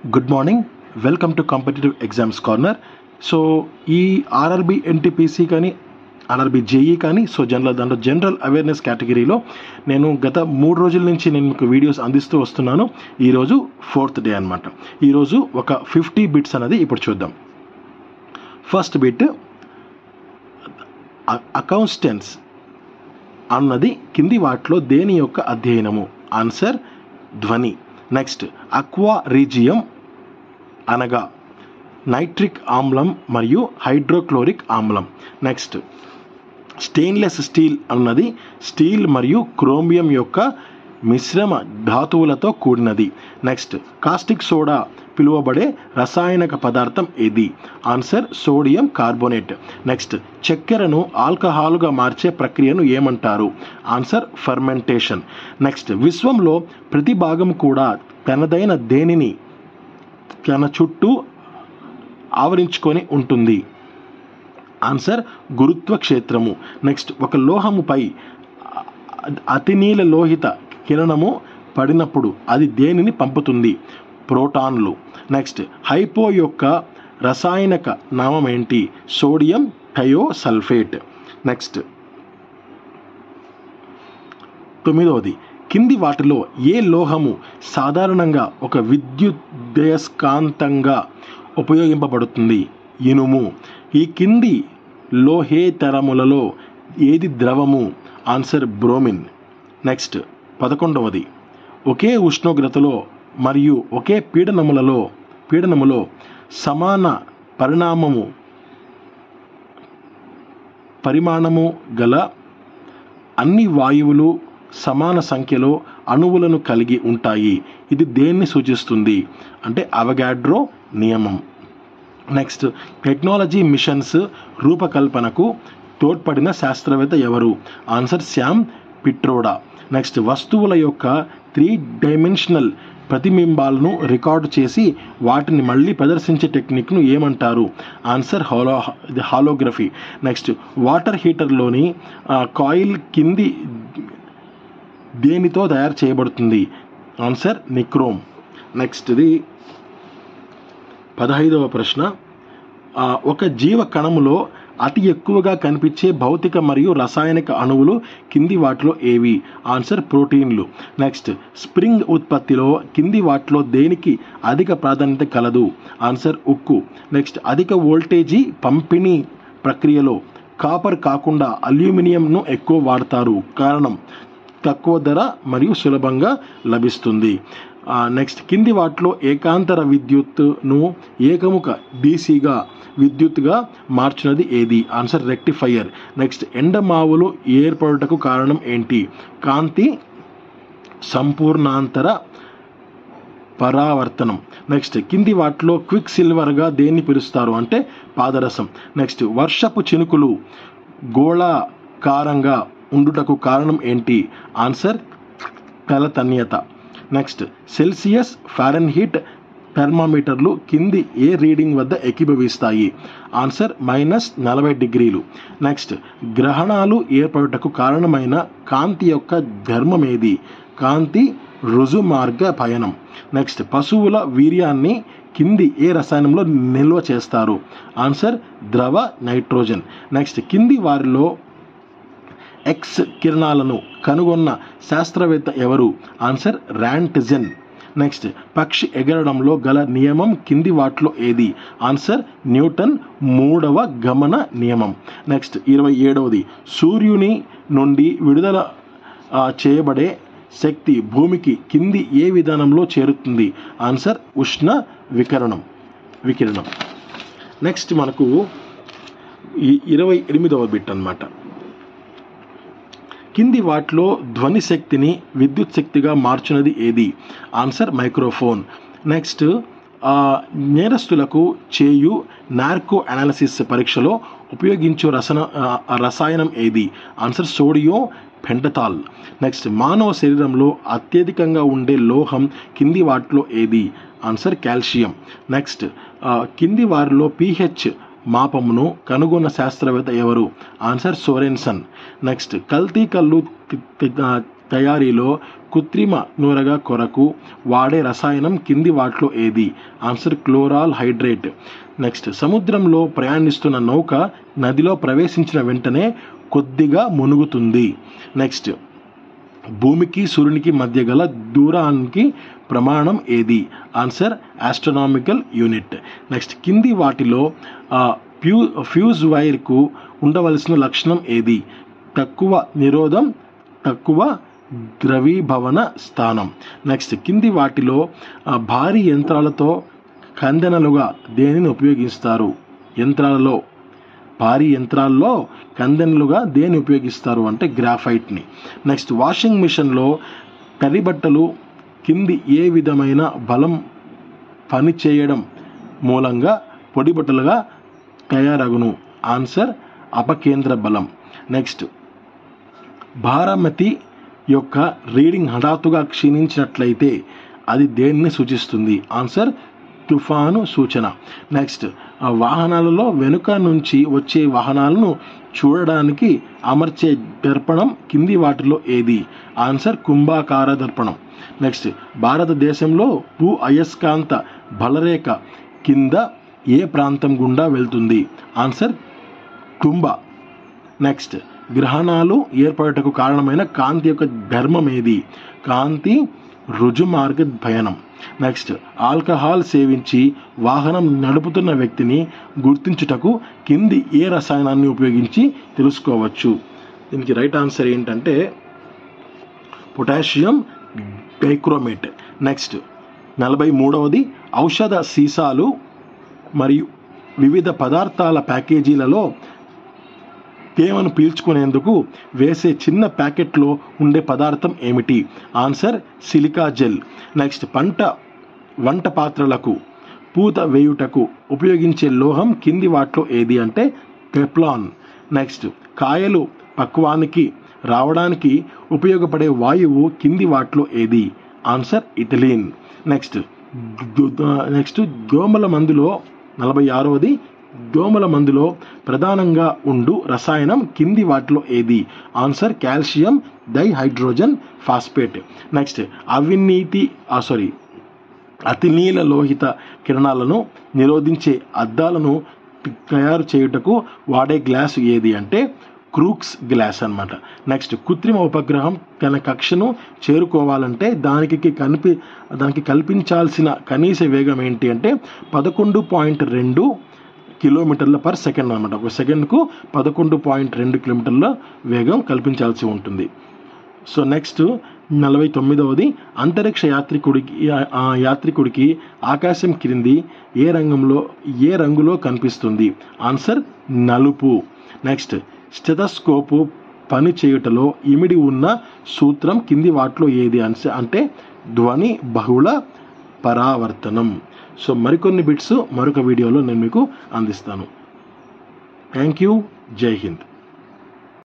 Good morning, welcome to competitive exams corner. So ఈ RRB NTPC కానీ RRB JEE కానీ దాంట్లో జనరల్ అవేర్నెస్ కేటగిరీలో నేను గత 3 రోజుల నుంచి నేను మీకు వీడియోస్ అందిస్తూ వస్తున్నాను. ఈరోజు 4th డే అనమాట. ఈరోజు ఒక 50 బిట్స్ అనేది ఇప్పుడు చూద్దాం. ఫస్ట్ బిట్, అకౌంటెన్స్ అన్నది కింది వాటిలో దేని యొక్క అధ్యయనము? ఆన్సర్ ధ్వని. నెక్స్ట్, అక్వా రీజియం అనగా నైట్రిక్ ఆమ్లం మరియు హైడ్రోక్లోరిక్ ఆమ్లం. నెక్స్ట్, స్టెయిన్లెస్ స్టీల్ అన్నది స్టీల్ మరియు క్రోమియం యొక్క మిశ్రమ ధాతువులతో కూడినది. నెక్స్ట్, కాస్టిక్ సోడా పిలువబడే రసాయనిక పదార్థం ఏది? Answer sodium carbonate. నెక్స్ట్, చక్కెరను ఆల్కహాల్గా మార్చే ప్రక్రియను ఏమంటారు? Answer fermentation. నెక్స్ట్, విశ్వంలో ప్రతి భాగం కూడా తనదైన దేనిని తన చుట్టూ ఆవరించుకొని ఉంటుంది? ఆన్సర్ గురుత్వ క్షేత్రము. నెక్స్ట్, ఒక లోహముపై అతినీల లోహిత కిరణము పడినప్పుడు అది దేనిని పంపుతుంది? ప్రోటాన్లు. నెక్స్ట్, హైపో యొక్క రసాయనిక నామం ఏంటి? Sodium thiosulphate. నెక్స్ట్, 9వది, కింది వాటిలో ఏ లోహము సాధారణంగా ఒక విద్యుదయస్కాంతంగా ఉపయోగింపబడుతుంది? ఇనుము. ఈ కింది లోహేతరములలో ఏది ద్రవము? Answer bromine. నెక్స్ట్, 11వది, ఒకే ఉష్ణోగ్రతలో మరియు ఒకే పీడనములో సమాన పరిమాణము గల అన్ని వాయువులు సమాన సంఖ్యలో అణువులను కలిగి ఉంటాయి. ఇది దేన్ని సూచిస్తుంది? అంటే అవగాడ్రో నియమం. నెక్స్ట్, టెక్నాలజీ మిషన్స్ రూపకల్పనకు తోడ్పడిన శాస్త్రవేత్త ఎవరు? Answer Sam Pitroda. నెక్స్ట్, వస్తువుల యొక్క 3 డైమెన్షనల్ ప్రతిబింబాలను రికార్డు చేసి వాటిని మళ్ళీ ప్రదర్శించే టెక్నిక్ను ఏమంటారు? ఆన్సర్ హాలోగ్రఫీ. నెక్స్ట్, వాటర్ హీటర్లోని కాయిల్ కింది దేనితో తయారు చేయబడుతుంది? Answer nichrome. నెక్స్ట్ది 15వ ప్రశ్న, ఒక జీవ కణములో అతి ఎక్కువగా కనిపించే భౌతిక మరియు రసాయనిక అణువులు కింది వాటిలో ఏవి? ఆన్సర్ ప్రోటీన్లు. నెక్స్ట్, స్ప్రింగ్ ఉత్పత్తిలో కింది వాటిలో దేనికి అధిక ప్రాధాన్యత కలదు? ఆన్సర్ ఉక్కు. నెక్స్ట్, అధిక వోల్టేజీ పంపిణీ ప్రక్రియలో కాపర్ కాకుండా అల్యూమినియంను ఎక్కువ వాడతారు. కారణం? తక్కువ ధర మరియు సులభంగా లభిస్తుంది. నెక్స్ట్, కింది వాటిలో ఏకాంతర విద్యుత్తును ఏకముఖ డీసీగా విద్యుత్తుగా మార్చినది ఏది? Answer rectifier. నెక్స్ట్, ఎండమావులు ఏర్పడుటకు కారణం ఏంటి? కాంతి సంపూర్ణాంతర పరావర్తనం. నెక్స్ట్, కింది వాటిలో క్విక్ సిల్వర్గా దేన్ని పిలుస్తారు? అంటే పాదరసం. నెక్స్ట్, వర్షపు చినుకులు గోళాకారంగా ఉండుటకు కారణం ఏంటి? ఆన్సర్ తలతన్యత. నెక్స్ట్, సెల్సియస్ ఫారెన్హీట్ థర్మామీటర్లు కింది ఏ రీడింగ్ వద్ద ఏకీభవిస్తాయి? ఆన్సర్ -40 డిగ్రీలు. నెక్స్ట్, గ్రహణాలు ఏర్పడుటకు కారణమైన కాంతి యొక్క ధర్మం ఏది? కాంతి రుజుమార్గ పయనం. నెక్స్ట్, పశువుల వీర్యాన్ని కింది ఏ రసాయనంలో నిల్వ చేస్తారు? ఆన్సర్ ద్రవ నైట్రోజన్. నెక్స్ట్, కింది వారిలో ఎక్స్ కిరణాలను కనుగొన్న శాస్త్రవేత్త ఎవరు? Answer Röntgen. నెక్స్ట్, పక్షి ఎగరడంలో గల నియమం కింది వాటిలో ఏది? ఆన్సర్ న్యూటన్ 3వ గమన నియమం. నెక్స్ట్, 27వది, సూర్యుని నుండి విడుదల చేయబడే శక్తి భూమికి కింది ఏ విధానంలో చేరుతుంది? ఆన్సర్ ఉష్ణ వికిరణం. నెక్స్ట్, మనకు 28వ బిట్ అన్నమాట. కింది వాటిలో ధ్వని శక్తిని విద్యుత్ శక్తిగా మార్చినది ఏది? Answer microphone. నెక్స్ట్, నేరస్తులకు చేయు నార్కో అనాలిసిస్ పరీక్షలో ఉపయోగించే రసాయనం ఏది? Answer sodium పెంటథాల్. నెక్స్ట్, మానవ శరీరంలో అత్యధికంగా ఉండే లోహం కింది వాటిలో ఏది? Answer calcium. నెక్స్ట్, కింది వారిలో pH మాపమును కనుగొన్న శాస్త్రవేత్త ఎవరు? Answer Sorensen. నెక్స్ట్, కల్తీ కళ్ళు తయారీలో కృత్రిమ నూరగ కొరకు వాడే రసాయనం కింది వాటిలో ఏది? Answer క్లోరాల్ hydrate. నెక్స్ట్, సముద్రంలో ప్రయాణిస్తున్న నౌక నదిలో ప్రవేశించిన వెంటనే కొద్దిగా మునుగుతుంది. నెక్స్ట్, భూమికి సూర్యునికి మధ్య గల దూరానికి ప్రమాణం ఏది? Answer astronomical unit. నెక్స్ట్, కింది వాటిలో ఫ్యూజ్ వైర్కు ఉండవలసిన లక్షణం ఏది? తక్కువ నిరోధం, తక్కువ ద్రవీభవన స్థానం. నెక్స్ట్, కింది వాటిలో భారీ యంత్రాలతో కందెనలుగా దేనిని ఉపయోగిస్తారు? భారీ యంత్రాల్లో కందెనలుగా దేన్ని ఉపయోగిస్తారు అంటే గ్రాఫైట్ని. నెక్స్ట్, వాషింగ్ మిషన్లో తడి బట్టలు కింది ఏ విధమైన బలం పని చేయడం మూలంగా పొడి బట్టలుగా తయారగును? ఆన్సర్ అపకేంద్ర బలం. నెక్స్ట్, భారమతి యొక్క రీడింగ్ హఠాత్తుగా క్షీణించినట్లయితే అది దేన్ని సూచిస్తుంది? ఆన్సర్ తుఫాను సూచన. నెక్స్ట్, వాహనాలలో వెనుక నుంచి వచ్చే వాహనాలను చూడడానికి అమర్చే దర్పణం కింది వాటిలో ఏది? ఆన్సర్ కుంభాకార దర్పణం. నెక్స్ట్, భారతదేశంలో భూ అయస్కాంత బలరేఖ కింద ఏ ప్రాంతం గుండా వెళ్తుంది? ఆన్సర్ కుంభ. నెక్స్ట్, గ్రహణాలు ఏర్పడటకు కారణమైన కాంతి యొక్క ధర్మం ఏది? కాంతి రుజుమార్గ భయనం. నెక్స్ట్, ఆల్కహాల్ సేవించి వాహనం నడుపుతున్న వ్యక్తిని గుర్తించుటకు కింది ఏ రసాయనాన్ని ఉపయోగించి తెలుసుకోవచ్చు? దీనికి రైట్ ఆన్సర్ ఏంటంటే పొటాషియం డైక్రోమేట్. నెక్స్ట్, 43వది, ఔషధ సీసాలు మరియు వివిధ పదార్థాల ప్యాకేజీలలో తేమను పీల్చుకునేందుకు వేసే చిన్న ప్యాకెట్లో ఉండే పదార్థం ఏమిటి? Answer silica gel. నెక్స్ట్, వంట పాత్రలకు పూత వేయుటకు ఉపయోగించే లోహం కింది వాటిలో ఏది అంటే టెఫ్లాన్. నెక్స్ట్, కాయలు పక్వానికి రావడానికి ఉపయోగపడే వాయువు కింది వాటిలో ఏది? Answer ethylene. నెక్స్ట్, దోమల మందులో 46వది, దోమల మందులో ప్రధానంగా ఉండు రసాయనం కింది వాటిలో ఏది? Answer calcium dihydrogen phosphate. Next, అతినీల లోహిత కిరణాలను నిరోధించే అద్దాలను తయారు చేయుటకు వాడే గ్లాసు ఏది అంటే క్రూక్స్ గ్లాస్ అన్నమాట. నెక్స్ట్, కృత్రిమ ఉపగ్రహం తన కక్షను చేరుకోవాలంటే దానికి కల్పించాల్సిన కనీస వేగం ఏంటి అంటే 11.2 కిలోమీటర్ల పర్ సెకండ్ అనమాట. ఒక సెకండ్కు 11.2 కిలోమీటర్ల వేగం కల్పించాల్సి ఉంటుంది. సో నెక్స్ట్, 49వది, అంతరిక్ష యాత్రికుడికి ఆకాశం క్రింది ఏ రంగులో కనిపిస్తుంది? ఆన్సర్ నలుపు. నెక్స్ట్, స్టెథోస్కోపు పని చేయుటలో ఇమిడి ఉన్న సూత్రం కింది వాటిలో ఏది అంటే ధ్వని బహుళ పరావర్తనం. సో మరికొన్ని బిట్స్ మరొక వీడియోలో నేను మీకు అందిస్తాను. Thank you. జై హింద్.